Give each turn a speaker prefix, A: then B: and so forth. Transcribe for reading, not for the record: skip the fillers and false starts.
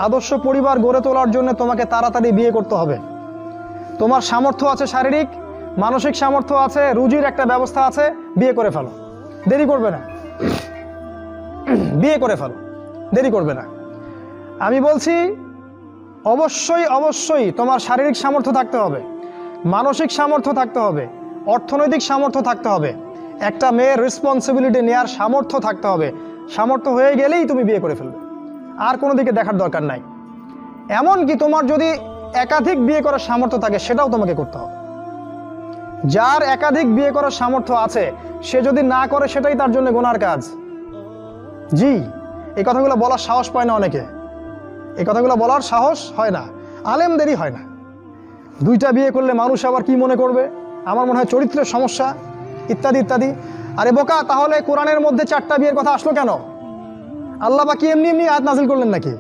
A: আদর্শ পরিবার গড়ে তোলার জন্য তোমাকে তাড়াতাড়ি বিয়ে করতে হবে। তোমার সামর্থ্য আছে, শারীরিক মানসিক সামর্থ্য আছে, রুজির একটা ব্যবস্থা আছে, বিয়ে করে ফেলো, দেরি করবে না। বিয়ে করে ফেলো, দেরি করবে না। আমি বলছি অবশ্যই অবশ্যই তোমার শারীরিক সামর্থ্য থাকতে হবে, মানসিক সামর্থ্য থাকতে হবে, অর্থনৈতিক সামর্থ্য থাকতে হবে, একটা মেয়ের রেসপন্সিবিলিটি নেওয়ার সামর্থ্য থাকতে হবে। সামর্থ্য হয়ে গেলেই তুমি বিয়ে করে ফেলবে, আর কোনো দিকে দেখার দরকার নাই। এমনকি তোমার যদি একাধিক বিয়ে করার সামর্থ্য থাকে সেটাও তোমাকে করতে হবে। যার একাধিক বিয়ে করার সামর্থ্য আছে সে যদি না করে সেটাই তার জন্য গুনার কাজ। জি, এই কথাগুলো বলার সাহস পায় না অনেকে, এই কথাগুলো বলার সাহস হয় না, আলেমদেরই হয় না। দুইটা বিয়ে করলে মানুষ আবার কি মনে করবে, আমার মনে হয় চরিত্রের সমস্যা ইত্যাদি ইত্যাদি। আরে বোকা, তাহলে কোরআনের মধ্যে 4টা বিয়ের কথা আসলো কেন? আল্লাহ বা কি এমনি এমনি আয়াত নাজিল করলেন নাকি?